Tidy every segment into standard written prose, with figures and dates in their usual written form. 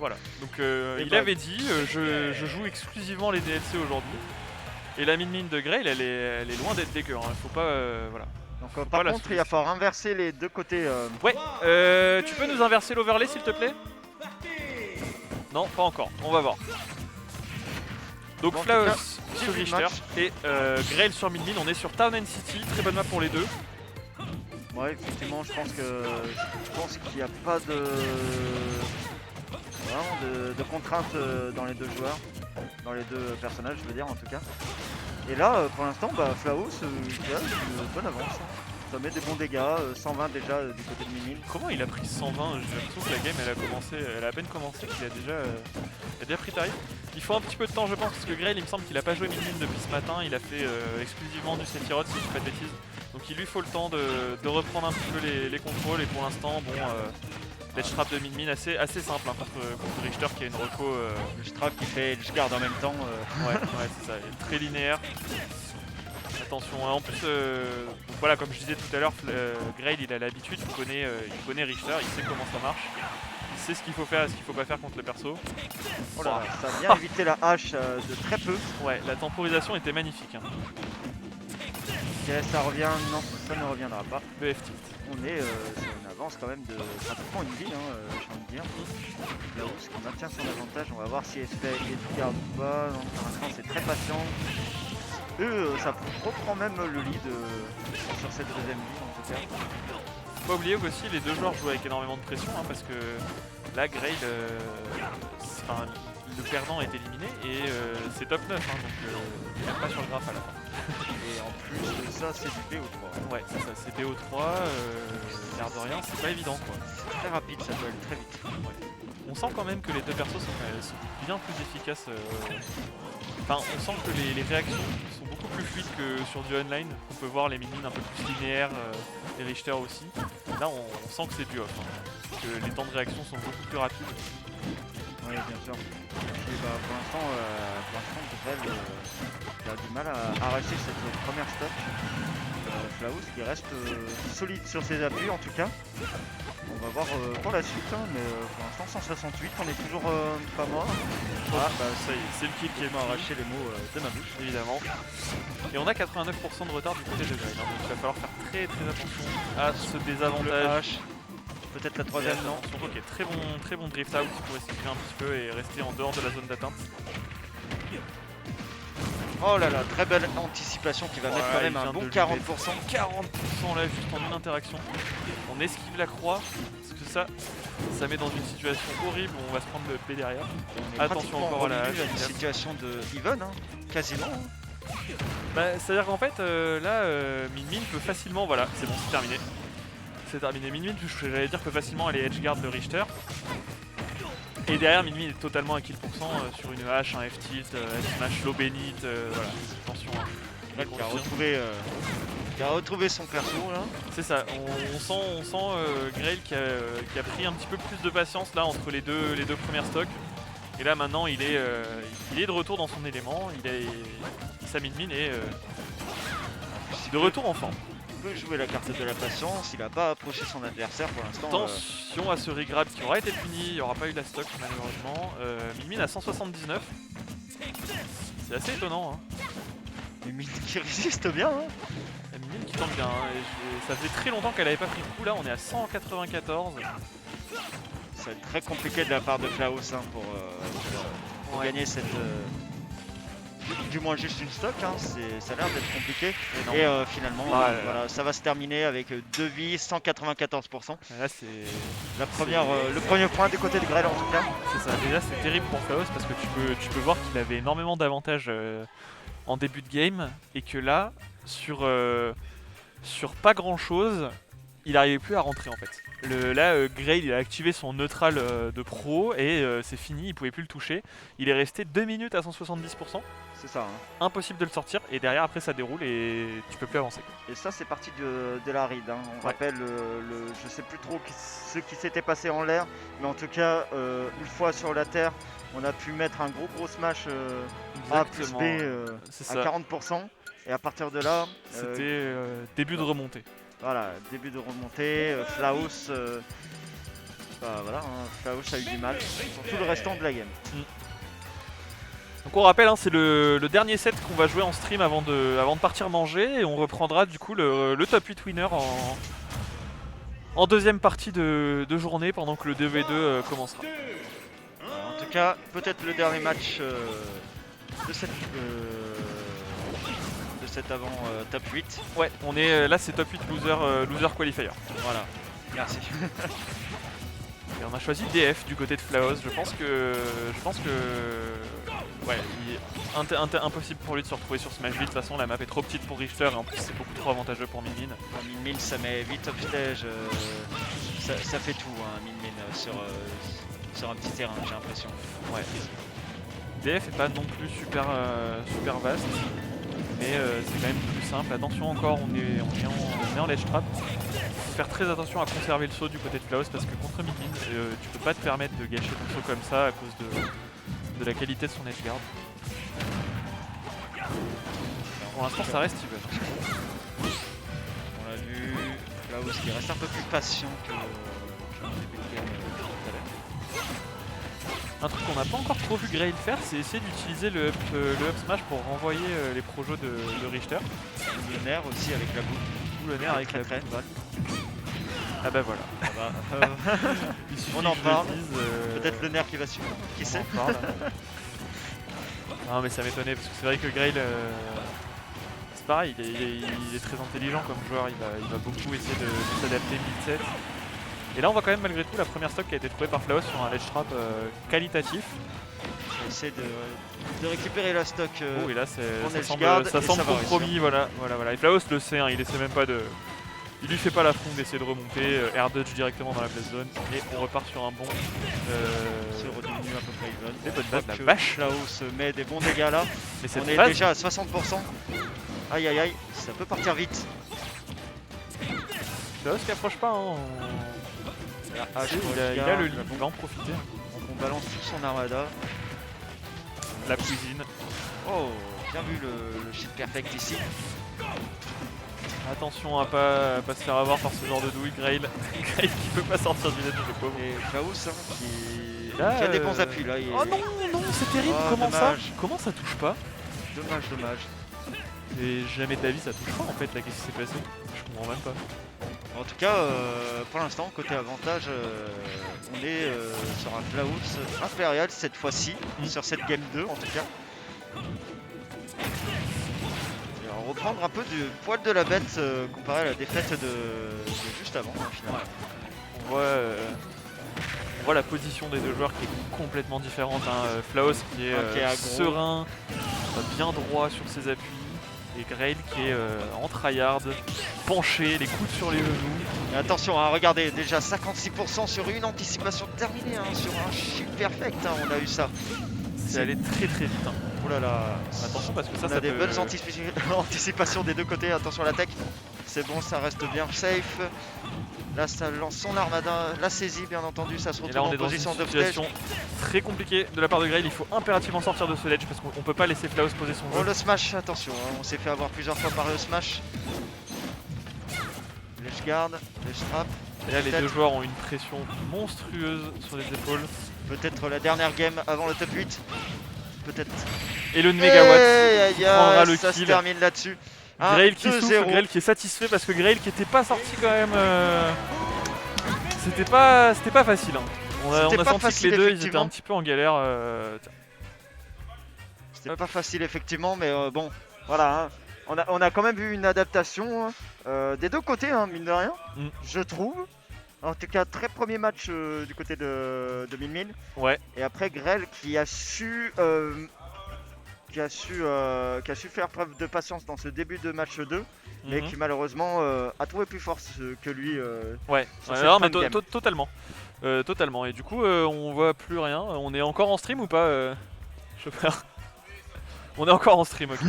Voilà, donc il avait dit je joue exclusivement les DLC aujourd'hui. Et la mine de Grail, elle est loin d'être dégueu, hein. Faut pas voilà. Donc par contre, il va falloir inverser les deux côtés. Ouais, tu peux nous inverser l'overlay s'il te plaît? Non, pas encore, on va voir. Donc Bon, Flaos cas, sur Richter et Grail sur Min, on est sur Town and City, très bonne map pour les deux. Ouais, effectivement, je pense qu'il n'y a pas de contraintes dans les deux joueurs, dans les deux personnages, je veux dire en tout cas. Et là, pour l'instant, Flaos, il a une bonne avance. Ça met des bons dégâts, 120 déjà du côté de Min. Comment il a pris 120? J'ai l'impression que la game elle a à peine commencé, qu'il a déjà pris tarif. Il faut un petit peu de temps je pense parce que Grail il me semble qu'il a pas joué Min depuis ce matin, il a fait exclusivement du Sephiroth si je dis pas de bêtises. Donc il lui faut le temps de reprendre un petit peu les contrôles et pour l'instant bon l'edge trap de Min assez simple hein, contre Richter qui a une reco. Le trap qui fait edge guard en même temps. Ouais c'est ça, il est très linéaire. Attention, en plus, donc voilà, comme je disais tout à l'heure, Grail il a l'habitude, il connaît Richter, il sait comment ça marche, il sait ce qu'il faut faire et ce qu'il faut pas faire contre le perso. Oh là, ça a bien évité la hache de très peu. Ouais, la temporisation était magnifique. Hein. Ok, ça revient, non, ça ne reviendra pas. BF tilt. On est sur une avance quand même de pratiquement une vie, j'ai envie de dire. Flaos qui maintient son avantage, on va voir si elle se fait edgeguard ou pas. Donc, pour l'instant c'est très patient. Ça reprend même le lead sur cette deuxième vie en tout cas. Faut pas oublier aussi les deux joueurs jouent avec énormément de pression hein, parce que là Grail, le perdant est éliminé et c'est top 9 hein, donc il n'est même pas sur le graphe à la fin. Et en plus de ça c'est du BO3. Ouais c'est ça, c'est BO3, l'air de rien c'est pas évident quoi. C'est très rapide, ça doit aller très vite. Ouais. On sent quand même que les deux persos sont bien plus efficaces. Enfin, on sent que les réactions sont beaucoup plus fluides que sur du online. On peut voir les minions un peu plus linéaires, les Richter aussi. Là, on sent que c'est du off. Hein, que les temps de réaction sont beaucoup plus rapides. Oui, bien sûr. Et pour l'instant, Grail a du mal à arracher cette première stock. Flaos qui reste solide sur ses appuis en tout cas. On va voir pour la suite, hein, mais pour l'instant 168, on est toujours pas mort. Ah bah ça y est, c'est le kill qui est mort. Arracher les mots de ma bouche. Évidemment. Et on a 89% de retard du côté de Grail, hein, donc il va falloir faire très attention à ce désavantage. Peut-être la troisième, non. Ok, très bon drift out pour esquiver un petit peu et rester en dehors de la zone d'atteinte. Oh là là, très belle anticipation qui va mettre quand même un bon 40%. 40% là juste en une interaction. On esquive la croix, parce que ça met dans une situation horrible où on va se prendre le P derrière. Attention encore à la hache. Une situation de even, hein, quasiment. Hein. Bah, c'est-à-dire qu'en fait, là, Min peut facilement, voilà, c'est bon, c'est terminé. C'est terminé, Min, j'allais dire, peut facilement aller edgeguard le Richter. Et derrière, Min est totalement à kill pourcent sur une hache, un F-tilt, F-smash, low bénite, voilà, attention. Hein. Qui a retrouvé son perso là. C'est ça, on sent Grail qui a pris un petit peu plus de patience là entre les deux premières stocks. Et là maintenant il est de retour dans son élément, sa Min est de retour en forme. Il peut jouer la carte de la patience, il n'a pas approché son adversaire pour l'instant. Attention à ce regrab qui aura été puni, il n'y aura pas eu la stock malheureusement. Min à 179. C'est assez étonnant. Hein. Min qui résiste bien. Hein. La Min qui tente bien, hein, et ça faisait très longtemps qu'elle n'avait pas pris le coup, là on est à 194. Ça va être très compliqué de la part de Flaos hein, pour gagner cette... du moins juste une stock, hein. Ça a l'air d'être compliqué. Et finalement, voilà, ça va se terminer avec 2 vies, 194%. Là, c'est le premier point du côté de Grail en tout cas. C'est ça, déjà c'est terrible pour Flaos parce que tu peux voir qu'il avait énormément d'avantages en début de game et que là, sur pas grand chose, il n'arrivait plus à rentrer en fait. Là, Grail il a activé son neutral de pro et c'est fini, il pouvait plus le toucher. Il est resté 2 minutes à 170%. C'est ça. Hein. Impossible de le sortir et derrière après ça déroule et tu peux plus avancer. Et ça c'est parti de la ride. Hein. On rappelle, je sais plus trop ce qui s'était passé en l'air, mais en tout cas, une fois sur la terre, on a pu mettre un gros smash A plus B à 40%. Et à partir de là... C'était début de remontée. Voilà, début de remontée, Flaos Bah voilà, hein, Flaos a eu du mal sur tout le restant de la game. Donc on rappelle, hein, c'est le dernier set qu'on va jouer en stream avant de partir manger. Et on reprendra du coup le top 8 winner en deuxième partie de journée pendant que le 2v2 commencera. En tout cas, peut-être le dernier match de cette avant top 8. Ouais, on est là, c'est top 8 loser qualifier. Voilà, merci. Et on a choisi DF du côté de Flaos. Je pense que ouais, impossible pour lui de se retrouver sur Smash 8. De toute façon, la map est trop petite pour Richter et en plus c'est beaucoup trop avantageux pour Min Min. Min Min, ça met vite off stage. Ça fait tout, hein, Min Min sur un petit terrain, j'ai l'impression. Ouais. DF est pas non plus super vaste, mais c'est quand même plus simple. Attention encore, on est en ledge trap. Faire très attention à conserver le saut du côté de Flaos parce que contre Min Min, tu peux pas te permettre de gâcher ton saut comme ça à cause de la qualité de son edge guard. Pour l'instant, ça reste even. On l'a vu, Flaos qui reste un peu plus patient que le début de game tout à l'heure. Un truc qu'on n'a pas encore trop vu Grail faire, c'est essayer d'utiliser le up smash pour renvoyer les projos de Richter. Le nerf aussi avec la boule. Ou le nerf avec la crête. Ah bah voilà. On en parle. Peut-être le nerf qui va suivre. Qui sait. Non mais ça m'étonnait parce que c'est vrai que Grail, c'est pareil, il est très intelligent comme joueur, il va beaucoup essayer de s'adapter mid-set. Et là on voit quand même malgré tout la première stock qui a été trouvée par Flaos sur un ledge trap qualitatif. Il essaie de récupérer la stock. Oh et là ça semble compromis, voilà. Et Flaos le sait, hein, il essaie même pas de... Il lui fait pas l'affront d'essayer de remonter, air dodge directement dans la place zone et on repart sur un bon... C'est redevenu à peu près even. Des bonnes battes, la vache. Flaos met des bons dégâts là. Mais on est déjà à 60%. Aïe aïe aïe, ça peut partir vite. Flaos qui approche pas, hein. Il a le lead, il va en profiter. Donc on balance tout son armada. La cuisine. Oh, bien vu le shit perfect ici. Attention à pas se faire avoir par ce genre de douille, Grail. Grail qui peut pas sortir du net, le pauvre. Et Flaos qui a des bons appuis là. Oh non, c'est terrible, comment dommage. ça Comment ça touche pas? Dommage. Et jamais de la vie ça touche pas en fait, là qu'est-ce qui s'est passé? Je comprends même pas. En tout cas, pour l'instant, côté avantage, on est sur un Flaos impérial cette fois-ci, sur cette game 2 en tout cas. Et on va reprendre un peu du poil de la bête comparé à la défaite de juste avant, au final. Ouais. On voit la position des deux joueurs qui est complètement différente. Hein. Flaos qui est serein, bien droit sur ses appuis. Et Grail qui est en tryhard, penché, les coudes sur les genoux. Et attention, hein, regardez, déjà 56% sur une anticipation terminée, hein, sur un shield perfect, hein, on a eu ça. C'est allé très vite. Hein. Oh là là, attention parce que ça a des bonnes anticipations des deux côtés, attention à la tech. C'est bon, ça reste bien safe. Là, ça lance son armada, la saisie bien entendu, ça se retrouve en position de situation très compliquée de la part de Grail. Il faut impérativement sortir de ce ledge parce qu'on peut pas laisser Flaos poser son jeu. Oh le smash, attention, hein, on s'est fait avoir plusieurs fois par le smash. Ledge guard, ledge trap. Et là, les deux joueurs ont une pression monstrueuse sur les épaules. Peut-être la dernière game avant le top 8. Peut-être. Et le Megawatt prendra le kill. Ça se termine là-dessus. Grail qui souffle, Grail qui est satisfait parce que Grail qui était pas sorti quand même. C'était pas facile. Hein. On a senti que les deux ils étaient un petit peu en galère. C'était pas facile effectivement, mais bon, voilà. Hein. On a quand même vu une adaptation des deux côtés, hein, mine de rien, je trouve. En tout cas, très premier match du côté de Min Min. Ouais. Et après Grail qui a su faire preuve de patience dans ce début de match 2, mais qui malheureusement a trouvé plus fort que lui. Ouais, non, mais totalement. Totalement. Et du coup, on voit plus rien. On est encore en stream ou pas Chopper. On est encore en stream, ok.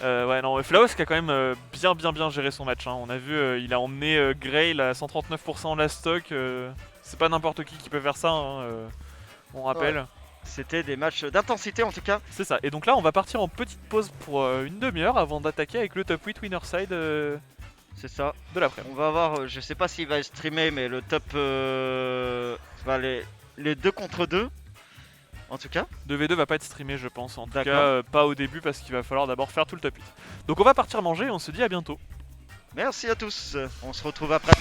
Ouais, non, Flaos qui a quand même bien géré son match. Hein. On a vu, il a emmené Grail à 139% la stock. C'est pas n'importe qui peut faire ça, hein, on rappelle. Ouais. C'était des matchs d'intensité en tout cas. C'est ça. Et donc là, on va partir en petite pause pour une demi-heure avant d'attaquer avec le top 8 winner side C'est ça. de l'après. On va voir, je sais pas s'il va streamer, mais le top. Les 2 contre 2. En tout cas. 2v2 va pas être streamé, je pense. En tout cas, D'accord. pas au début parce qu'il va falloir d'abord faire tout le top 8. Donc on va partir manger et on se dit à bientôt. Merci à tous. On se retrouve après.